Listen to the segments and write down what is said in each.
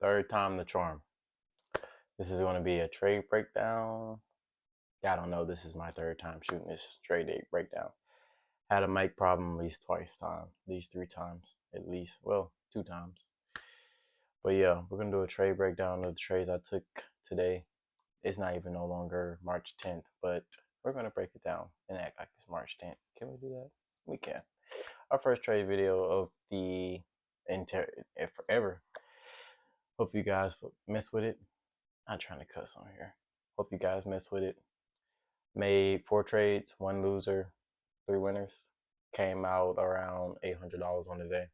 Third time the charm. This is going to be a trade breakdown. Yeah, I don't know. This is my third time shooting this trade date breakdown. Had a mic problem at least at least three times, at least. Well, two times. But yeah, we're gonna do a trade breakdown of the trades I took today. It's not even no longer March 10th, but we're gonna break it down and act like it's March 10th. Can we do that? We can. Our first trade video of the forever. Hope you guys mess with it. I'm trying to cuss on here. Hope you guys mess with it. Made 4 trades, 1 loser, 3 winners. Came out around $800 on the day.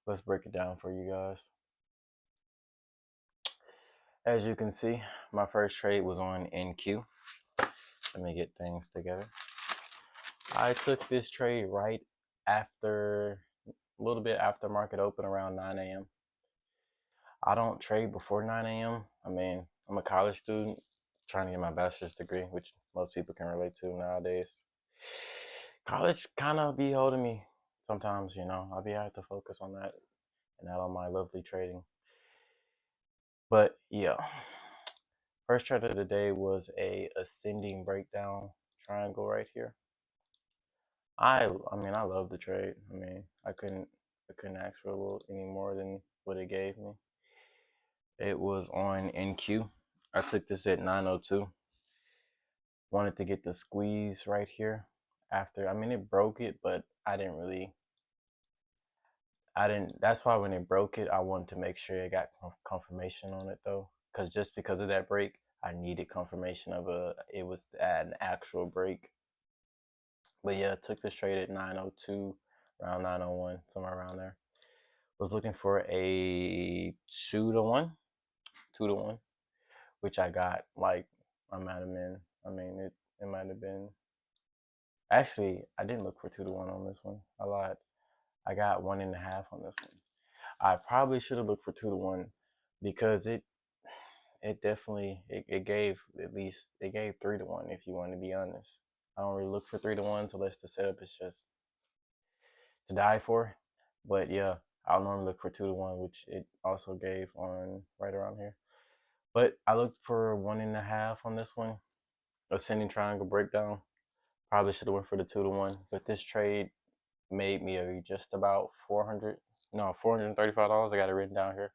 Let's break it down for you guys. As you can see, my first trade was on NQ. Let me get things together. I took this trade right after, a little bit after market open, around 9 a.m. I don't trade before 9 a.m. I mean, I'm a college student trying to get my bachelor's degree, which most people can relate to nowadays. College kind of be holding me sometimes, I'll be have to focus on that and not on my lovely trading. But yeah, first trade of the day was a ascending breakdown triangle right here. I love the trade. I couldn't ask for a little any more than what it gave me. It was on NQ. I took this at 902. Wanted to get the squeeze right here after. It broke it, but I didn't. That's why when it broke it, I wanted to make sure it got confirmation on it though, because just because of that break, I needed confirmation of it was an actual break. But yeah, I took this trade at 902, around 901, somewhere around there. Was looking for a 2 to 1, which I got. Like I might have been. It might have been. Actually, I didn't look for 2 to 1 on this one. I lied. I got 1.5 on this one. I probably should have looked for 2 to 1 because it definitely it gave at least it gave 3 to 1 if you want to be honest. I don't really look for 3 to 1 unless the setup is just to die for. But yeah, I'll normally look for 2 to 1, which it also gave on right around here. But I looked for 1.5 on this one. Ascending triangle breakdown. Probably should have went for the 2 to 1, but this trade made me just about $435. I got it written down here.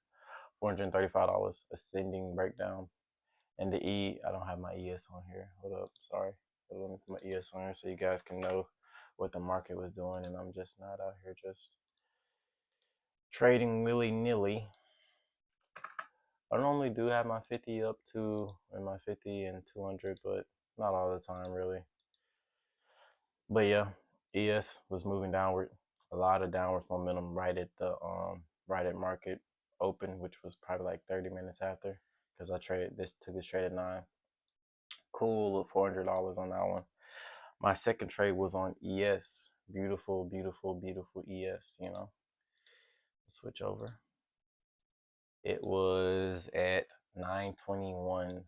$435 ascending breakdown. And the I don't have my ES on here. Hold up, sorry. Let me put my ES on here so you guys can know what the market was doing, and I'm just not out here just trading willy nilly. I normally do have my 50 up to and my 50 and 200, but not all the time really. But yeah, ES was moving downward, a lot of downward momentum right at the right at market open, which was probably like 30 minutes after, because I took this trade at 9. Cool, $400 on that one. My second trade was on ES. Beautiful, beautiful, beautiful ES. Switch over. It was at 921.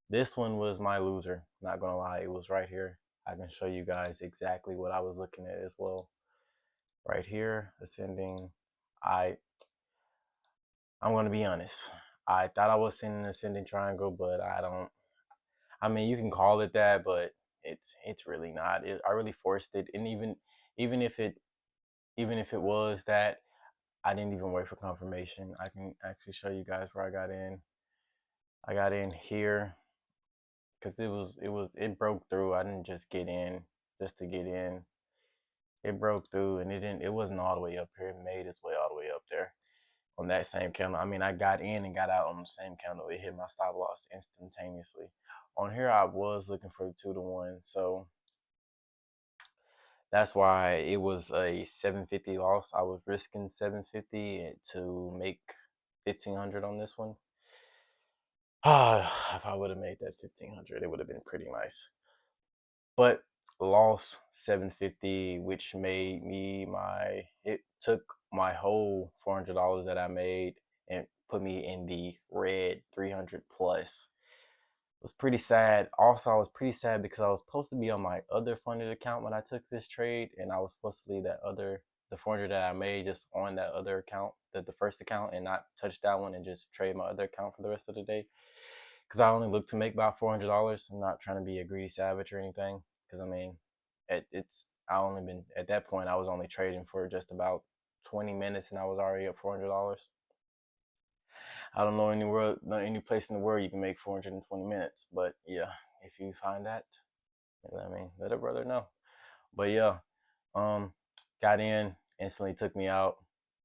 This one was my loser. Not gonna lie, it was right here. I can show you guys exactly what I was looking at as well. Right here, ascending. I'm gonna be honest. I thought I was in an ascending triangle, but I don't. You can call it that, but it's really not. I really forced it, and even if it even if it was that, I didn't even wait for confirmation. I can actually show you guys where I got in. I got in here because it broke through. I didn't just get in just to get in. It broke through, and it wasn't all the way up here. It made its way all the way up there on that same candle. I got in and got out on the same candle. It hit my stop loss instantaneously. On here, I was looking for the 2 to 1, so that's why it was a 750 loss. I was risking 750 to make 1,500 on this one. If I would have made that 1,500, it would have been pretty nice. But lost 750, which made me it took my whole $400 that I made and put me in the red 300 plus. It was pretty sad. Also, I was pretty sad because I was supposed to be on my other funded account when I took this trade, and I was supposed to leave that other the 400 that I made just on that other account, the first account, and not touch that one and just trade my other account for the rest of the day. Because I only look to make about $400. I'm not trying to be a greedy savage or anything. Because I mean, it's I only been at that point I was only trading for just about 20 minutes and I was already up $400. I don't know any place in the world you can make 420 minutes, but yeah, if you find that, I mean, let a brother know. But yeah, um, got in, instantly took me out,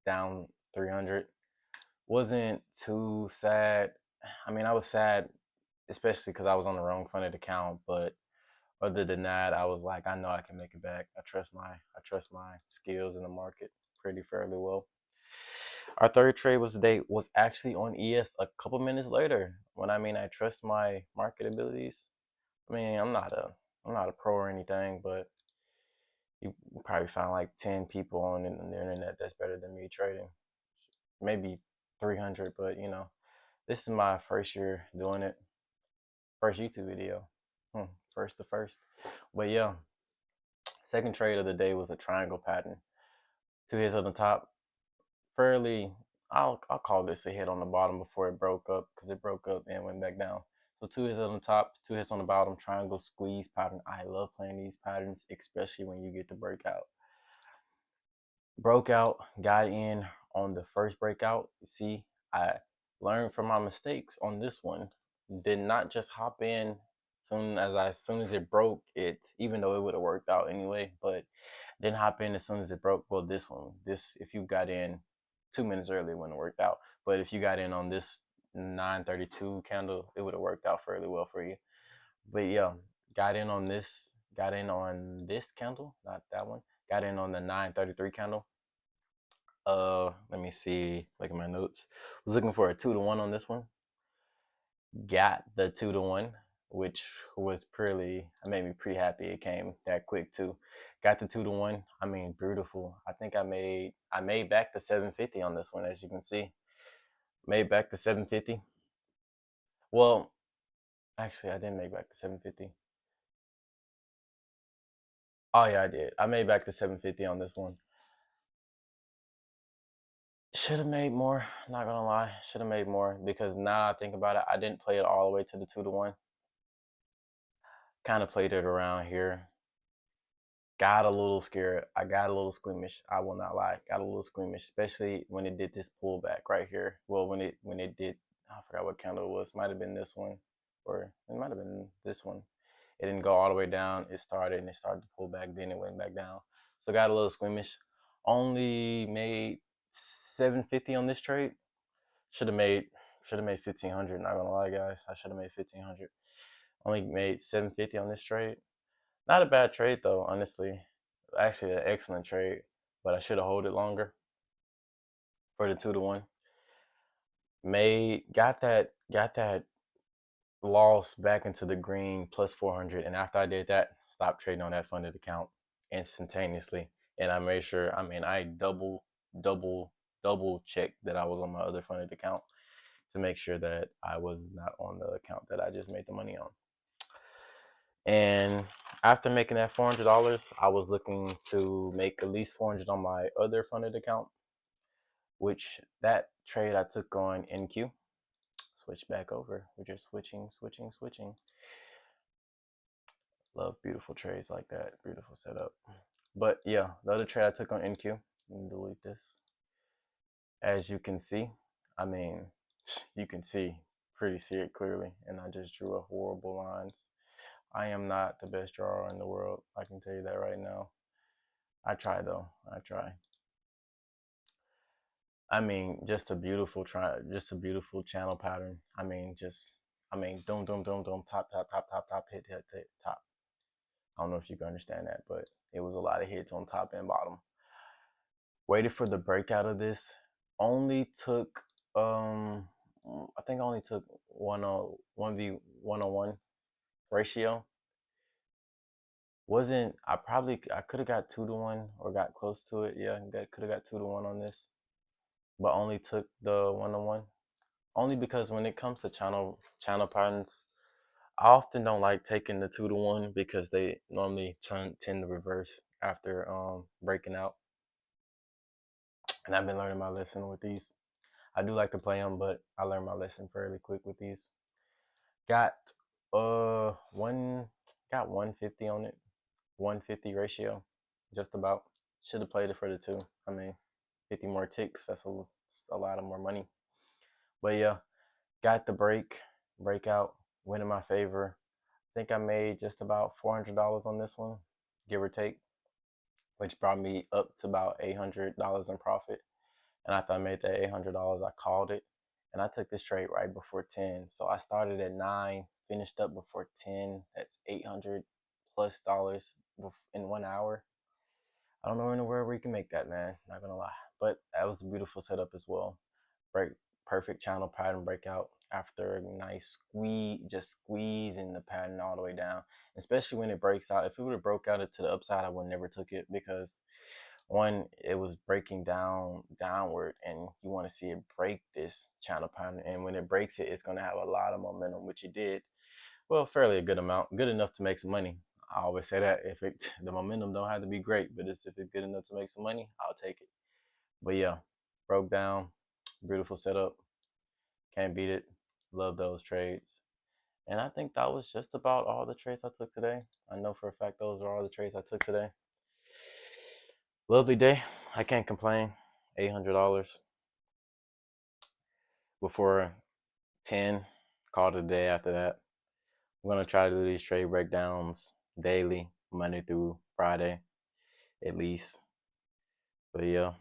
down 300. Wasn't too sad. I mean, I was sad, especially because I was on the wrong funded account. But other than that, I was like, I know I can make it back. I trust my skills in the market pretty fairly well. Our third trade was actually on ES a couple minutes later. When I mean I trust my market abilities. I mean, I'm not a pro or anything, but you probably find like 10 people on the internet that's better than me trading. Maybe 300, but this is my first year doing it. First YouTube video. First the first. But yeah, second trade of the day was a triangle pattern. Two hits on the top. Fairly, I'll call this a hit on the bottom before it broke up because it broke up and went back down. So two hits on the top, two hits on the bottom, triangle squeeze pattern. I love playing these patterns, especially when you get the breakout. Broke out, got in on the first breakout. You see, I learned from my mistakes on this one. Did not just hop in as soon as it broke it, even though it would have worked out anyway, but didn't hop in as soon as it broke. Well, this if you got in 2 minutes early, it wouldn't have worked out. But if you got in on this 932 candle, it would have worked out fairly well for you. But yeah, got in on this candle, not that one. Got in on the 933 candle. Let me see. Look at my notes. Was looking for a 2-to-1 on this one. Got the 2-to-1, which was pretty. It made me pretty happy. It came that quick too. Got the 2-to-1. I mean, beautiful. I think I made back the 750 on this one, as you can see. Made back the 750. Well, actually, I didn't make back the 750. Oh yeah, I did. I made back the 750 on this one. Should have made more. Not gonna lie, should have made more because now I think about it, I didn't play it all the way to the 2-to-1. Kind of played it around here. Got a little scared. I got a little squeamish. I will not lie. Got a little squeamish, especially when it did this pullback right here. Well, when it did, I forgot what candle it was. Might have been this one, or it might have been this one. It didn't go all the way down. It started to pull back. Then it went back down. So got a little squeamish. Only made 750 on this trade. Should have made 1500. Not gonna lie, guys. I should have made 1500. Only made 750 on this trade. Not a bad trade though, honestly. Actually, an excellent trade, but I should have held it longer for the 2-to-1. Got that loss back into the green plus 400, and after I did that, stopped trading on that funded account instantaneously, and I made sure. I mean, I double, double checked that I was on my other funded account to make sure that I was not on the account that I just made the money on. And after making that $400, I was looking to make at least 400 on my other funded account, which that trade I took on NQ. Switch back over. We're just switching. Love beautiful trades like that. Beautiful setup. But yeah, the other trade I took on NQ. Let me delete this. As you can see, I mean, you can see it clearly, and I just drew a horrible lines. I am not the best drawer in the world. I can tell you that right now. I try though. I try. I mean, just a beautiful channel pattern. Dum dum dum dum, top top top top top, hit hit hit top. I don't know if you can understand that, but it was a lot of hits on top and bottom. Waited for the breakout of this. Only took I think I only took 1v101 ratio. Wasn't I could have got 2-to-1 or got close to it. Yeah, could have got 2-to-1 on this, but only took the 1-to-1. Only because when it comes to channel patterns, I often don't like taking the 2-to-1 because they normally tend to reverse after breaking out. and I've been learning my lesson with these. I do like to play them, but I learned my lesson fairly quick with these. Got one got 150 on it, 150 ratio, just about. Should have played it for the two. I mean, 50 more ticks. That's a lot of more money. But yeah, got the breakout, win in my favor. I think I made just about $400 on this one, give or take, which brought me up to about $800 in profit. And after I made that $800, I called it, and I took this trade right before 10. So I started at 9, finished up before 10. That's $800+ in 1 hour. I don't know in the world where you can make that, man. Not gonna lie, but that was a beautiful setup as well. Break Perfect channel pattern breakout after a nice squeeze, just squeezing the pattern all the way down. Especially when it breaks out. If it would have broke out to the upside, I would never took it because one, it was breaking downward, and you want to see it break this channel pattern. And when it breaks it, it's going to have a lot of momentum, which it did. Well, fairly a good amount, good enough to make some money. I always say that if it the momentum don't have to be great, but if it's good enough to make some money, I'll take it. But yeah, broke down, beautiful setup, can't beat it. Love those trades. And I think that was just about all the trades I took today. I know for a fact those are all the trades I took today. Lovely day. I can't complain. $800 before 10. Called it a day after that. I'm going to try to do these trade breakdowns daily, Monday through Friday, at least. But yeah,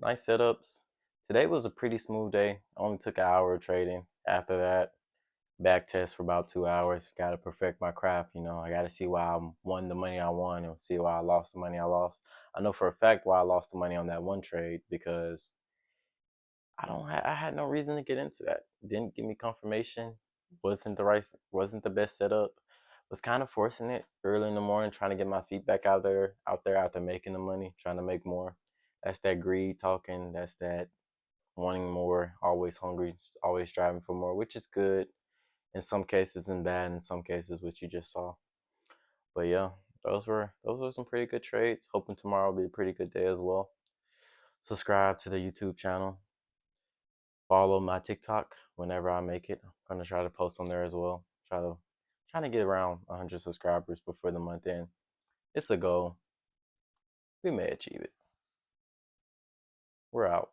nice setups. Today was a pretty smooth day. Only took an hour of trading. After that, back test for about 2 hours. Got to perfect my craft. I got to see why I won the money I won and see why I lost the money I lost. I know for a fact why I lost the money on that one trade because I had no reason to get into that. Didn't give me confirmation. Wasn't the best setup. Was kind of forcing it early in the morning, trying to get my feet back out there after making the money, trying to make more. That's that greed talking. That's that wanting more, always hungry, always striving for more, which is good in some cases and bad in some cases, which you just saw. But yeah, those were some pretty good trades. Hoping tomorrow will be a pretty good day as well. Subscribe to the YouTube channel. Follow my TikTok whenever I make it. I'm gonna try to post on there as well. Trying to get around 100 subscribers before the month end. It's a goal. We may achieve it. We're out.